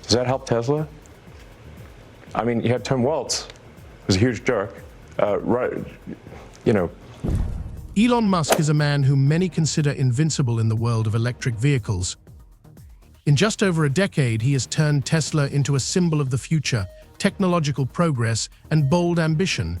Does that help Tesla? I mean, you had Tim Walz, who's a huge jerk, right? You know. Elon Musk is a man whom many consider invincible in the world of electric vehicles. In just over a decade, he has turned Tesla into a symbol of the future, technological progress, and bold ambition.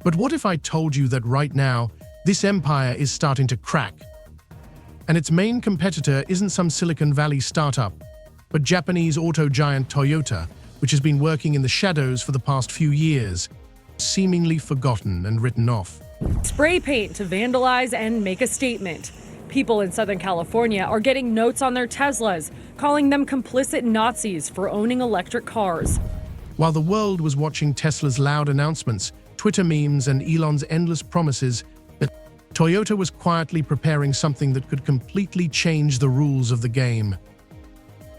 But what if I told you that right now, this empire is starting to crack? And its main competitor isn't some Silicon Valley startup, but Japanese auto giant Toyota, which has been working in the shadows for the past few years, seemingly forgotten and written off. Spray paint to vandalize and make a statement. People in Southern California are getting notes on their Teslas, calling them complicit Nazis for owning electric cars. While the world was watching Tesla's loud announcements, Twitter memes, and Elon's endless promises, Toyota was quietly preparing something that could completely change the rules of the game.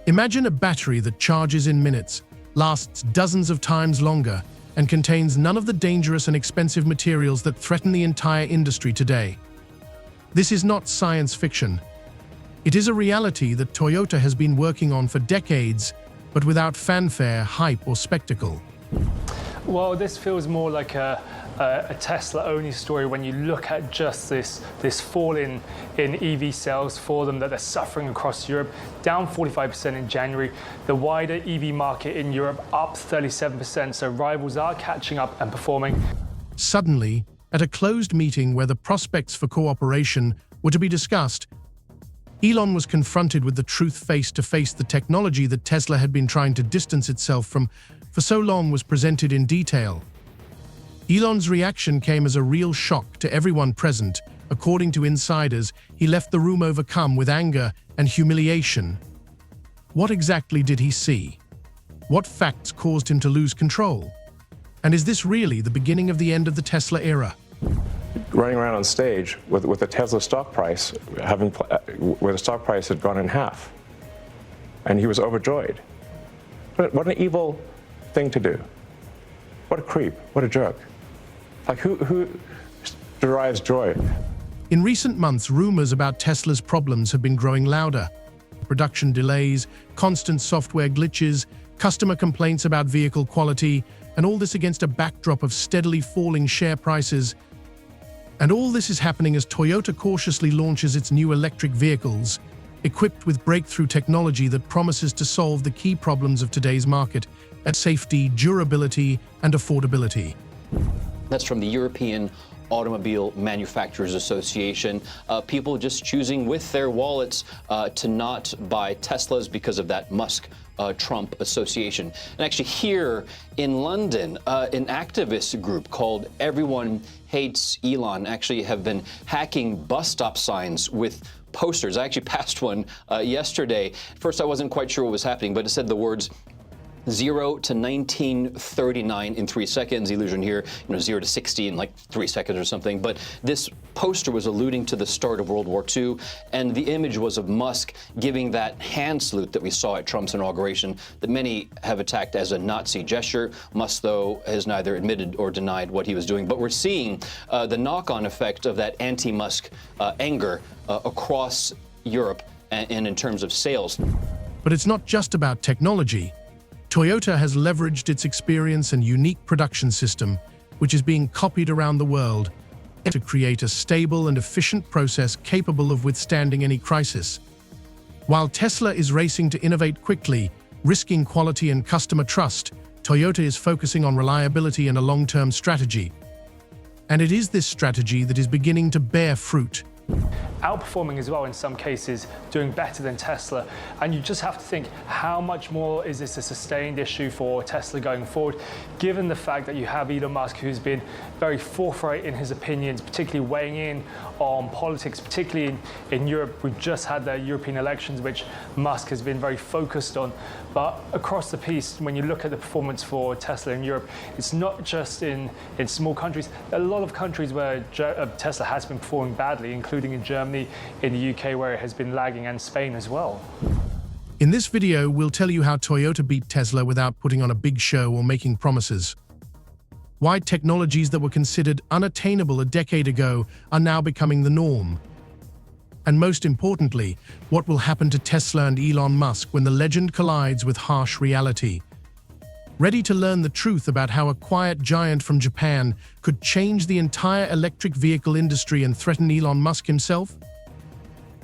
Imagine a battery that charges in minutes, lasts dozens of times longer, and contains none of the dangerous and expensive materials that threaten the entire industry today. This is not science fiction. It is a reality that Toyota has been working on for decades, but without fanfare, hype, or spectacle. Well, this feels more like a Tesla-only story when you look at just this fall in EV sales for them that they're suffering across Europe, down 45% in January. The wider EV market in Europe up 37%, so rivals are catching up and performing. Suddenly, at a closed meeting where the prospects for cooperation were to be discussed, Elon was confronted with the truth face to face. The technology that Tesla had been trying to distance itself from for so long was presented in detail. Elon's reaction came as a real shock to everyone present. According to insiders, he left the room overcome with anger and humiliation. What exactly did he see? What facts caused him to lose control? And is this really the beginning of the end of the Tesla era? Running around on stage with the Tesla stock price, where the stock price had gone in half. And he was overjoyed. What an evil thing to do. What a creep, what a jerk. Like, who derives joy? In recent months, rumors about Tesla's problems have been growing louder. Production delays, constant software glitches, customer complaints about vehicle quality, and all this against a backdrop of steadily falling share prices. And all this is happening as Toyota cautiously launches its new electric vehicles, equipped with breakthrough technology that promises to solve the key problems of today's market: safety, durability, and affordability. That's from the European Automobile Manufacturers Association. People just choosing with their wallets to not buy Teslas because of that Musk-Trump association. And actually here in London, an activist group called Everyone Hates Elon actually have been hacking bus stop signs with posters. I actually passed one yesterday. First, I wasn't quite sure what was happening, but it said the words 0 to 1939 in 3 seconds. Illusion here, 0 to 60 in like 3 seconds or something. But this poster was alluding to the start of World War II, and the image was of Musk giving that hand salute that we saw at Trump's inauguration that many have attacked as a Nazi gesture. Musk, though, has neither admitted or denied what he was doing. But we're seeing the knock-on effect of that anti-Musk anger across Europe and in terms of sales. But it's not just about technology. Toyota has leveraged its experience and unique production system, which is being copied around the world, to create a stable and efficient process capable of withstanding any crisis. While Tesla is racing to innovate quickly, risking quality and customer trust, Toyota is focusing on reliability and a long-term strategy. And it is this strategy that is beginning to bear fruit. Outperforming as well in some cases, doing better than Tesla. And you just have to think, how much more is this a sustained issue for Tesla going forward, given the fact that you have Elon Musk, who's been very forthright in his opinions, particularly weighing in on politics, particularly in Europe. We've just had the European elections, which Musk has been very focused on. But across the piece, when you look at the performance for Tesla in Europe, it's not just in small countries. There are a lot of countries where Tesla has been performing badly, including in Germany, in the UK, where it has been lagging, and Spain as well. In this video, we'll tell you how Toyota beat Tesla without putting on a big show or making promises. Why technologies that were considered unattainable a decade ago are now becoming the norm. And most importantly, what will happen to Tesla and Elon Musk when the legend collides with harsh reality? Ready to learn the truth about how a quiet giant from Japan could change the entire electric vehicle industry and threaten Elon Musk himself?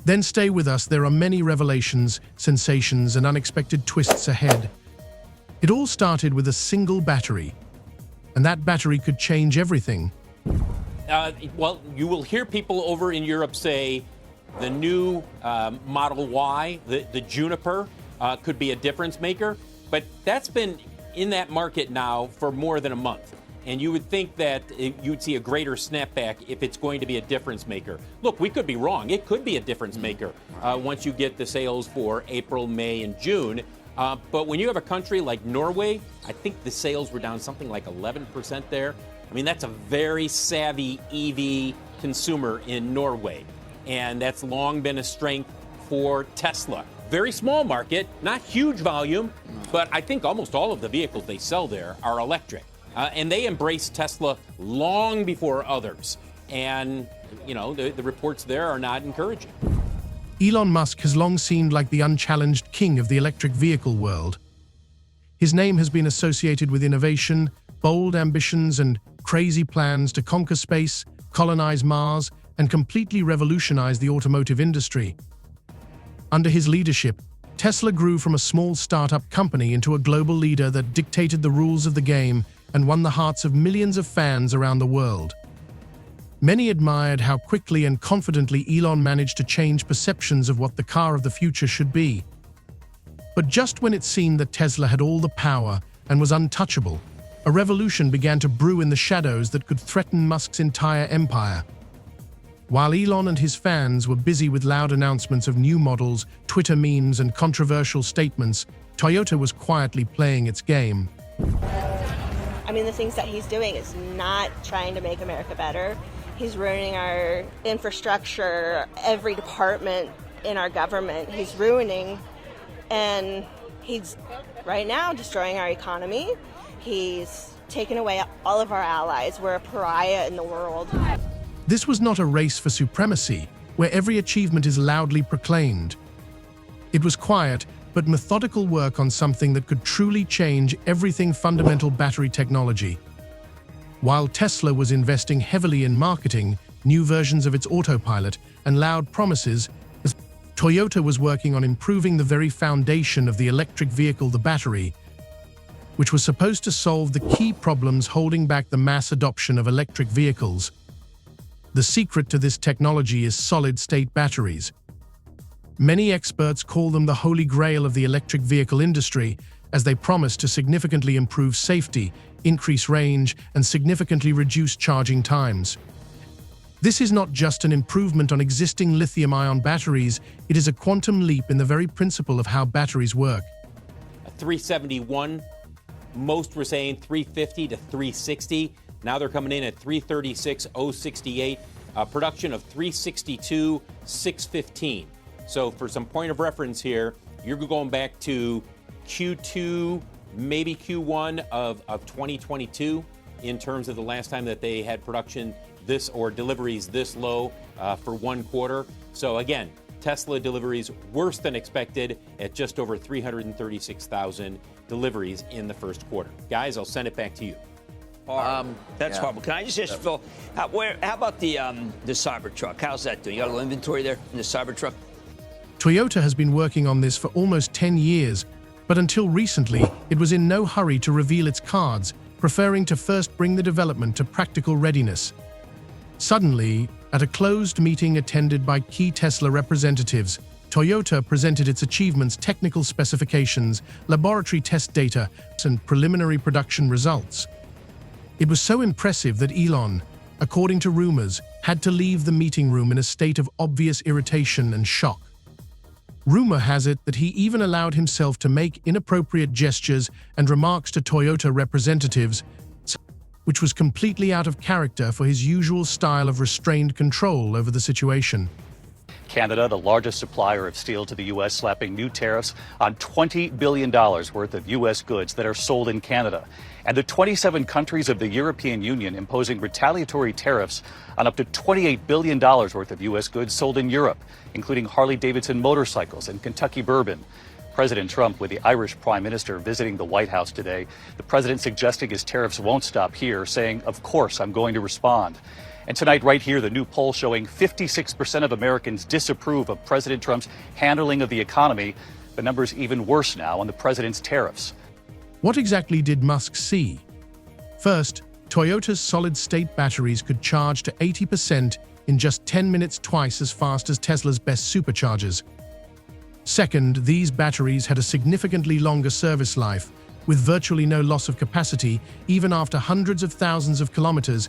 Then stay with us, there are many revelations, sensations, and unexpected twists ahead. It all started with a single battery, and that battery could change everything. Well, you will hear people over in Europe say the new Model Y, the Juniper, could be a difference maker, but that's been in that market now for more than a month. And you would think that you would see a greater snapback if it's going to be a difference maker. Look, we could be wrong. It could be a difference maker once you get the sales for April, May, and June. But when you have a country like Norway, I think the sales were down something like 11% there. I mean, that's a very savvy EV consumer in Norway. And that's long been a strength for Tesla. Very small market, not huge volume, but I think almost all of the vehicles they sell there are electric. And they embraced Tesla long before others. And, you know, the reports there are not encouraging. Elon Musk has long seemed like the unchallenged king of the electric vehicle world. His name has been associated with innovation, bold ambitions, and crazy plans to conquer space, colonize Mars, and completely revolutionize the automotive industry. Under his leadership, Tesla grew from a small startup company into a global leader that dictated the rules of the game and won the hearts of millions of fans around the world. Many admired how quickly and confidently Elon managed to change perceptions of what the car of the future should be. But just when it seemed that Tesla had all the power and was untouchable, a revolution began to brew in the shadows that could threaten Musk's entire empire. While Elon and his fans were busy with loud announcements of new models, Twitter memes, and controversial statements, Toyota was quietly playing its game. I mean, the things that he's doing is not trying to make America better. He's ruining our infrastructure, every department in our government. He's ruining, and he's right now destroying our economy. He's taken away all of our allies. We're a pariah in the world. This was not a race for supremacy, where every achievement is loudly proclaimed. It was quiet, but methodical work on something that could truly change everything: fundamental battery technology. While Tesla was investing heavily in marketing, new versions of its autopilot, and loud promises, Toyota was working on improving the very foundation of the electric vehicle, the battery, which was supposed to solve the key problems holding back the mass adoption of electric vehicles. The secret to this technology is solid-state batteries. Many experts call them the holy grail of the electric vehicle industry, as they promise to significantly improve safety, increase range, and significantly reduce charging times. This is not just an improvement on existing lithium-ion batteries, it is a quantum leap in the very principle of how batteries work. A 371, most were saying 350 to 360. Now they're coming in at 336,068, production of 362,615. So for some point of reference here, you're going back to Q2, maybe Q1 of 2022 in terms of the last time that they had production this or deliveries this low for one quarter. So again, Tesla deliveries worse than expected at just over 336,000 deliveries in the first quarter. Guys, I'll send it back to you. That's horrible. Can I just ask Phil, how about the Cybertruck? How's that doing? You got a little inventory there in the Cybertruck? Toyota has been working on this for almost 10 years, but until recently, it was in no hurry to reveal its cards, preferring to first bring the development to practical readiness. Suddenly, at a closed meeting attended by key Tesla representatives, Toyota presented its achievements, technical specifications, laboratory test data, and preliminary production results. It was so impressive that Elon, according to rumors, had to leave the meeting room in a state of obvious irritation and shock. Rumor has it that he even allowed himself to make inappropriate gestures and remarks to Toyota representatives, which was completely out of character for his usual style of restrained control over the situation. Canada, the largest supplier of steel to the U.S., slapping new tariffs on $20 billion worth of U.S. goods that are sold in Canada. And the 27 countries of the European Union imposing retaliatory tariffs on up to $28 billion worth of U.S. goods sold in Europe, including Harley-Davidson motorcycles and Kentucky bourbon. President Trump with the Irish Prime Minister visiting the White House today. The president suggesting his tariffs won't stop here, saying, "Of course, I'm going to respond." And tonight, right here, the new poll showing 56% of Americans disapprove of President Trump's handling of the economy. The number's even worse now on the president's tariffs. What exactly did Musk see? First, Toyota's solid-state batteries could charge to 80% in just 10 minutes, twice as fast as Tesla's best superchargers. Second, these batteries had a significantly longer service life, with virtually no loss of capacity even after hundreds of thousands of kilometers,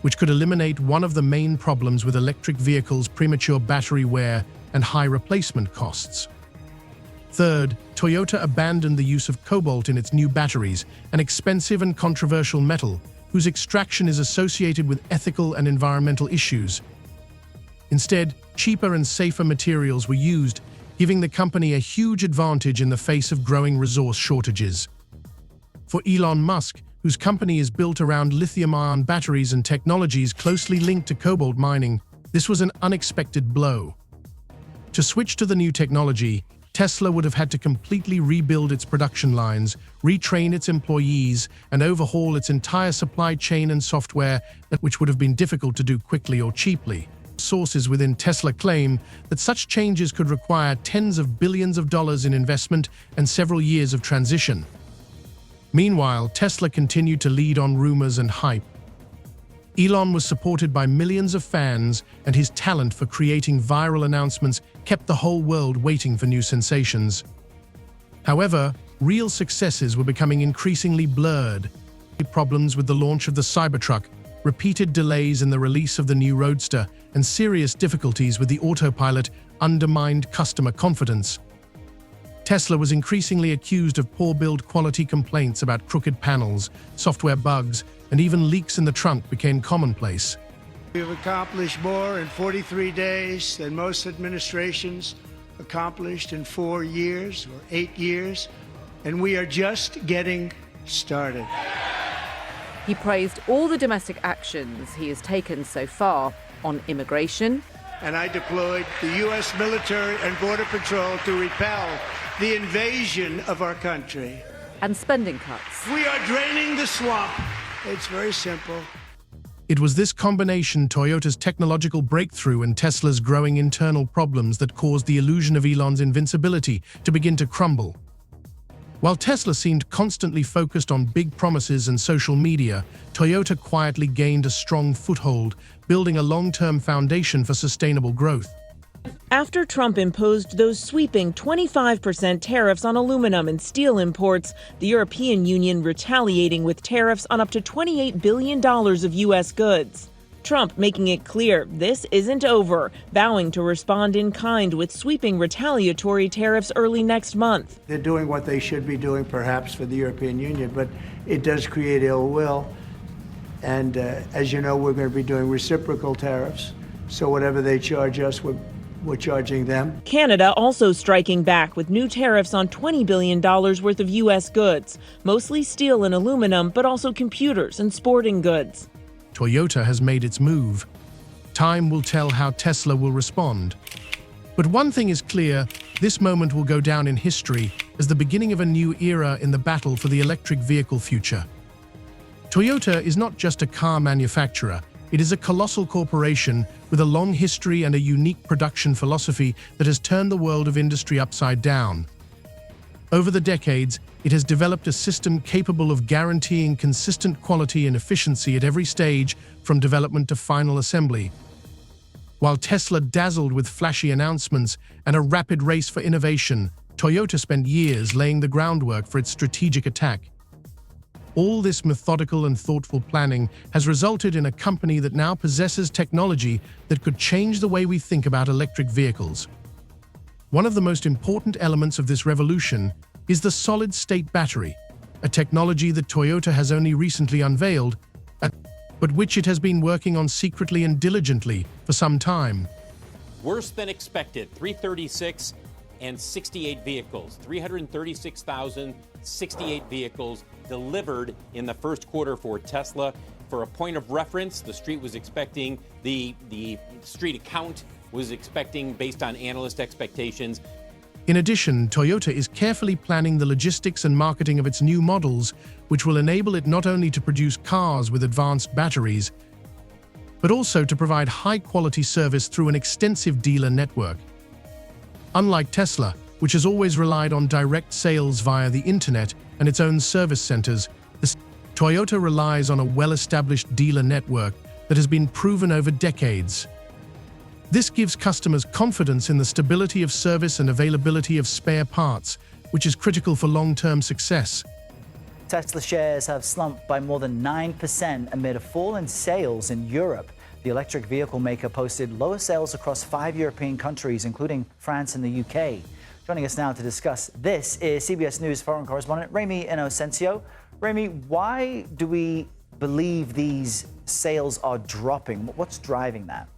which could eliminate one of the main problems with electric vehicles: premature battery wear and high replacement costs. Third, Toyota abandoned the use of cobalt in its new batteries, an expensive and controversial metal whose extraction is associated with ethical and environmental issues. Instead, cheaper and safer materials were used, giving the company a huge advantage in the face of growing resource shortages. For Elon Musk, whose company is built around lithium-ion batteries and technologies closely linked to cobalt mining, this was an unexpected blow. To switch to the new technology, Tesla would have had to completely rebuild its production lines, retrain its employees, and overhaul its entire supply chain and software, which would have been difficult to do quickly or cheaply. Sources within Tesla claim that such changes could require tens of billions of dollars in investment and several years of transition. Meanwhile, Tesla continued to lead on rumors and hype. Elon was supported by millions of fans, and his talent for creating viral announcements kept the whole world waiting for new sensations. However, real successes were becoming increasingly blurred. Problems with the launch of the Cybertruck, repeated delays in the release of the new Roadster, and serious difficulties with the autopilot undermined customer confidence. Tesla was increasingly accused of poor build quality. Complaints about crooked panels, software bugs, and even leaks in the trunk became commonplace. We've accomplished more in 43 days than most administrations accomplished in 4 years or 8 years, and we are just getting started. He praised all the domestic actions he has taken so far on immigration. And I deployed the U.S. military and Border Patrol to repel the invasion of our country. And spending cuts. We are draining the swamp. It's very simple. It was this combination, Toyota's technological breakthrough and Tesla's growing internal problems, that caused the illusion of Elon's invincibility to begin to crumble. While Tesla seemed constantly focused on big promises and social media, Toyota quietly gained a strong foothold, building a long-term foundation for sustainable growth. After Trump imposed those sweeping 25% tariffs on aluminum and steel imports, the European Union retaliating with tariffs on up to $28 billion of U.S. goods. Trump making it clear this isn't over, vowing to respond in kind with sweeping retaliatory tariffs early next month. They're doing what they should be doing, perhaps, for the European Union, but it does create ill will. And as you know, we're going to be doing reciprocal tariffs. So whatever they charge us, we're charging them. Canada also striking back with new tariffs on $20 billion worth of U.S. goods, mostly steel and aluminum, but also computers and sporting goods. Toyota has made its move. Time will tell how Tesla will respond. But one thing is clear, this moment will go down in history as the beginning of a new era in the battle for the electric vehicle future. Toyota is not just a car manufacturer, it is a colossal corporation with a long history and a unique production philosophy that has turned the world of industry upside down. Over the decades, it has developed a system capable of guaranteeing consistent quality and efficiency at every stage, from development to final assembly. While Tesla dazzled with flashy announcements and a rapid race for innovation, Toyota spent years laying the groundwork for its strategic attack. All this methodical and thoughtful planning has resulted in a company that now possesses technology that could change the way we think about electric vehicles. One of the most important elements of this revolution is the solid-state battery, a technology that Toyota has only recently unveiled, but which it has been working on secretly and diligently for some time. worse than expected. 336 and 68 vehicles. 336,068 vehicles delivered in the first quarter for Tesla. For a point of reference, the street was expecting, the street account was expecting, based on analyst expectations. In addition, Toyota is carefully planning the logistics and marketing of its new models, which will enable it not only to produce cars with advanced batteries, but also to provide high-quality service through an extensive dealer network. Unlike Tesla, which has always relied on direct sales via the internet and its own service centers, Toyota relies on a well-established dealer network that has been proven over decades. This gives customers confidence in the stability of service and availability of spare parts, which is critical for long-term success. Tesla shares have slumped by more than 9% amid a fall in sales in Europe. The electric vehicle maker posted lower sales across 5 European countries, including France and the UK. Joining us now to discuss this is CBS News foreign correspondent Remy Inocencio. Remy, why do we believe these sales are dropping? What's driving that?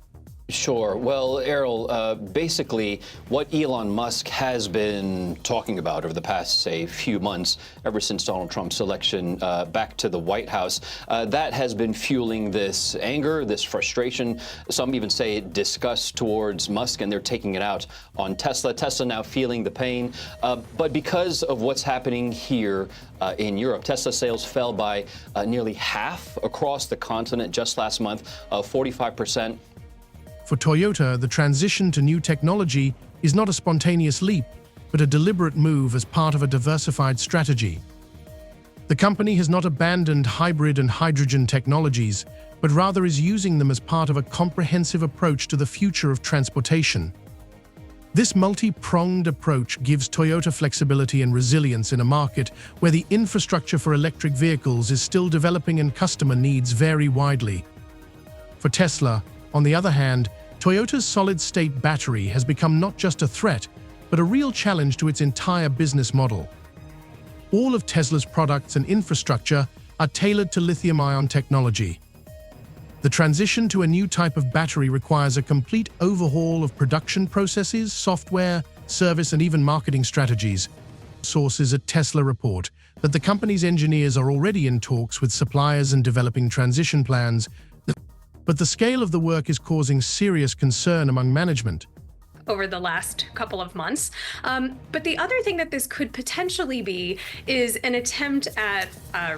Sure. Well, Errol, basically what Elon Musk has been talking about over the past, say, few months, ever since Donald Trump's election back to the White House, that has been fueling this anger, this frustration, some even say disgust towards Musk, and they're taking it out on Tesla. Tesla now feeling the pain. But because of what's happening here in Europe, Tesla sales fell by nearly half across the continent just last month, 45%. For Toyota, the transition to new technology is not a spontaneous leap, but a deliberate move as part of a diversified strategy. The company has not abandoned hybrid and hydrogen technologies, but rather is using them as part of a comprehensive approach to the future of transportation. This multi-pronged approach gives Toyota flexibility and resilience in a market where the infrastructure for electric vehicles is still developing and customer needs vary widely. For Tesla, on the other hand, Toyota's solid-state battery has become not just a threat, but a real challenge to its entire business model. All of Tesla's products and infrastructure are tailored to lithium-ion technology. The transition to a new type of battery requires a complete overhaul of production processes, software, service, and even marketing strategies. Sources at Tesla report that the company's engineers are already in talks with suppliers and developing transition plans, but the scale of the work is causing serious concern among management. Over the last couple of months. But the other thing that this could potentially be is an attempt at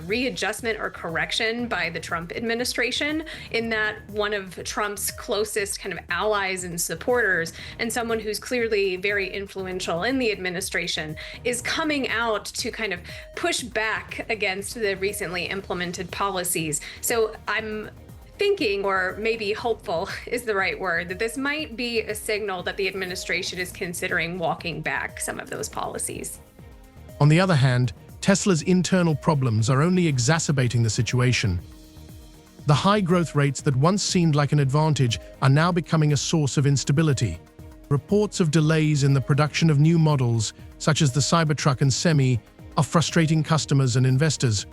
readjustment or correction by the Trump administration, in that one of Trump's closest kind of allies and supporters, and someone who's clearly very influential in the administration, is coming out to kind of push back against the recently implemented policies. So I'm thinking, or maybe hopeful is the right word, that this might be a signal that the administration is considering walking back some of those policies. On the other hand, Tesla's internal problems are only exacerbating the situation. The high growth rates that once seemed like an advantage are now becoming a source of instability. Reports of delays in the production of new models, such as the Cybertruck and Semi, are frustrating customers and investors.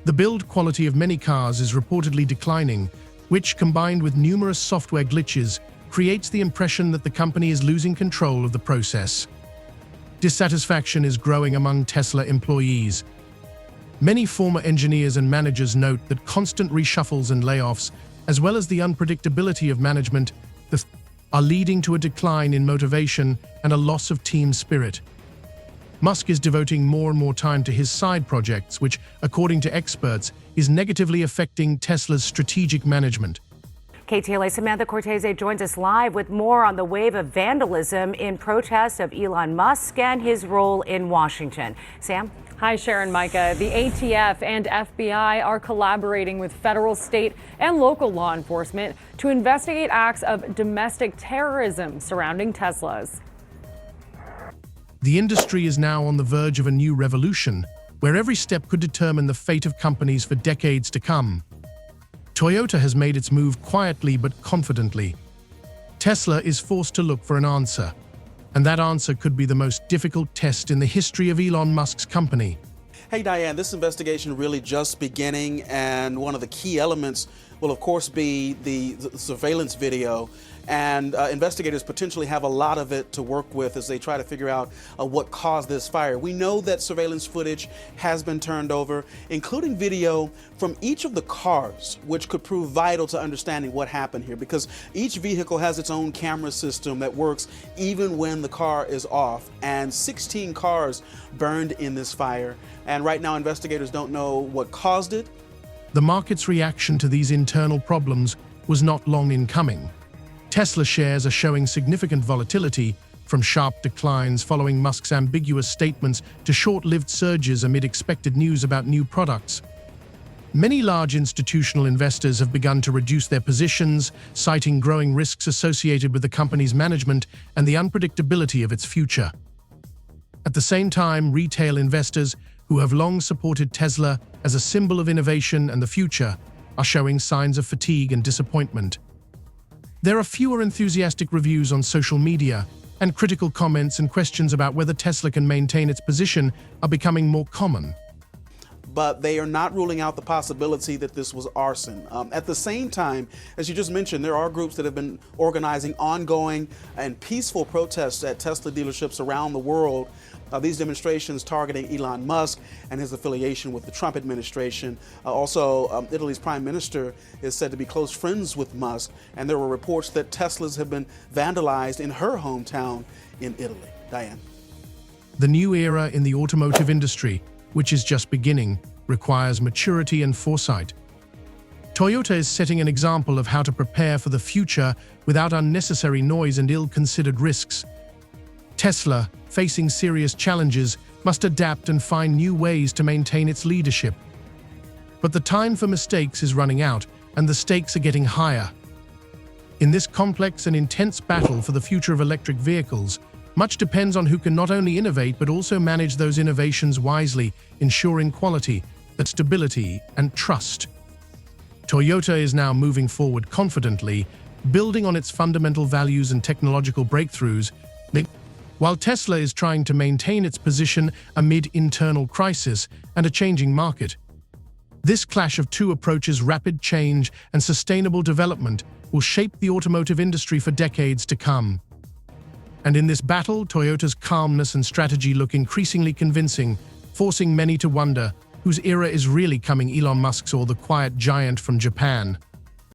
The build quality of many cars is reportedly declining, which, combined with numerous software glitches, creates the impression that the company is losing control of the process. Dissatisfaction is growing among Tesla employees. Many former engineers and managers note that constant reshuffles and layoffs, as well as the unpredictability of management, are leading to a decline in motivation and a loss of team spirit. Musk is devoting more and more time to his side projects, which, according to experts, is negatively affecting Tesla's strategic management. KTLA Samantha Cortese joins us live with more on the wave of vandalism in protest of Elon Musk and his role in Washington. Sam? Hi, Sharon, Micah. The ATF and FBI are collaborating with federal, state, and local law enforcement to investigate acts of domestic terrorism surrounding Teslas. The industry is now on the verge of a new revolution, where every step could determine the fate of companies for decades to come. Toyota has made its move quietly but confidently. Tesla is forced to look for an answer, and that answer could be the most difficult test in the history of Elon Musk's company. Hey Diane, this investigation really just beginning, and one of the key elements will, of course, be the surveillance video. And investigators potentially have a lot of it to work with as they try to figure out what caused this fire. We know that surveillance footage has been turned over, including video from each of the cars, which could prove vital to understanding what happened here, because each vehicle has its own camera system that works even when the car is off. And 16 cars burned in this fire. And right now, investigators don't know what caused it. The market's reaction to these internal problems was not long in coming. Tesla shares are showing significant volatility, from sharp declines following Musk's ambiguous statements to short-lived surges amid expected news about new products. Many large institutional investors have begun to reduce their positions, citing growing risks associated with the company's management and the unpredictability of its future. At the same time, retail investors, who have long supported Tesla as a symbol of innovation and the future, are showing signs of fatigue and disappointment. There are fewer enthusiastic reviews on social media, and critical comments and questions about whether Tesla can maintain its position are becoming more common. But they are not ruling out the possibility that this was arson. At the same time, as you just mentioned, there are groups that have been organizing ongoing and peaceful protests at Tesla dealerships around the world. These demonstrations targeting Elon Musk and his affiliation with the Trump administration. Also, Italy's prime minister is said to be close friends with Musk, and there were reports that Teslas have been vandalized in her hometown in Italy. Diane. The new era in the automotive industry, which is just beginning, requires maturity and foresight. Toyota is setting an example of how to prepare for the future without unnecessary noise and ill-considered risks. Tesla, facing serious challenges, must adapt and find new ways to maintain its leadership. But the time for mistakes is running out, and the stakes are getting higher. In this complex and intense battle for the future of electric vehicles, much depends on who can not only innovate but also manage those innovations wisely, ensuring quality, stability, and trust. Toyota is now moving forward confidently, building on its fundamental values and technological breakthroughs, while Tesla is trying to maintain its position amid internal crisis and a changing market. This clash of two approaches, rapid change and sustainable development, will shape the automotive industry for decades to come. And in this battle, Toyota's calmness and strategy look increasingly convincing, forcing many to wonder whose era is really coming, Elon Musk's or the quiet giant from Japan.